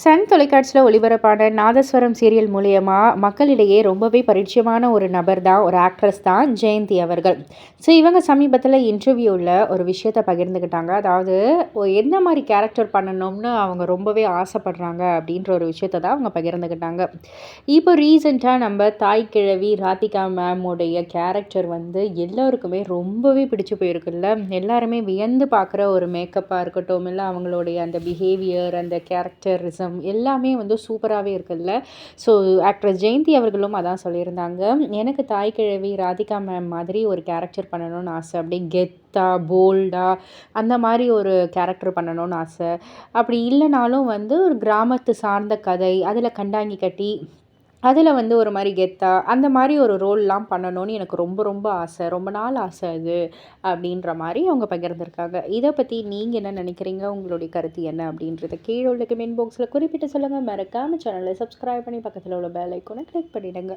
Sun தொலைக்காட்சியில ஒளிபரப்பான நாதஸ்வரம் serial மூலியமா மக்களிடையே ரொம்பவே பரிச்சயமான ஒரு நபர் தான், ஒரு ஆக்ட்ரஸ் தான் ஜெயந்தி அவர்கள். ஸோ இவங்க சமீபத்தில இன்டர்வியூல ஒரு விஷயத்த பகிர்ந்துக்கிட்டாங்க. அதாவது எந்த மாரி கேரக்டர் பண்ணணும்னு அவங்க ரொம்பவே ஆசைப்படுறாங்க அப்படின்ற ஒரு விஷயத்த தான் அவங்க பகிர்ந்துக்கிட்டாங்க. இப்போ ரீசென்ட்டா நம்ம தாய் கிழவி ராதிகா மேம் உடைய கேரக்டர் வந்து எல்லோருக்குமே ரொம்பவே பிடிச்சு போயிருக்குல்ல. எல்லாருமே வியந்து பார்க்குற ஒரு மேக்கப்பா இருக்கட்டும், இல்ல அவங்களுடைய அந்த பிஹேவியர், அந்த கேரக்டரிசம் எல்லாமே வந்து சூப்பராவே இருக்குல்ல. ஸோ ஆக்ட்ரஸ் ஜெயந்தி அவர்களும் அதான் சொல்லியிருந்தாங்க. எனக்கு தாய் கிழவி ராதிகா மேம் மாதிரி ஒரு கேரக்டர் பண்ணணும்னு ஆசை. அப்படியே கெத்தா, போல்டா அந்த மாரி ஒரு கேரக்டர் பண்ணணும்னு ஆசை. அப்படி இல்லனாலும் வந்து ஒரு கிராமத்து சார்ந்த கதை, அதில கண்டாங்கி கட்டி அதில வந்து ஒரு மாரி கெத்தா, அந்த மாரி ஒரு ரோல்லாம் பண்ணணும்னு எனக்கு ரொம்ப ரொம்ப ஆசை. ரொம்ப நாள் ஆசை அது, அப்படின்ற மாரி அவங்க பகிர்ந்திருக்காங்க. இத பத்தி நீங்க என்ன நினைக்கிறீங்க? உங்களுடைய கருத்து என்ன? அப்படின்றத கீழ உள்ள கமெண்ட் பாக்ஸ்ல குறிப்பிட்டு சொல்லுங்க. மறக்காம சேனல சப்ஸ்கிரைப் பண்ணி பக்கத்தில உள்ள பெல் ஐகான கிளிக் பண்ணிடுங்க.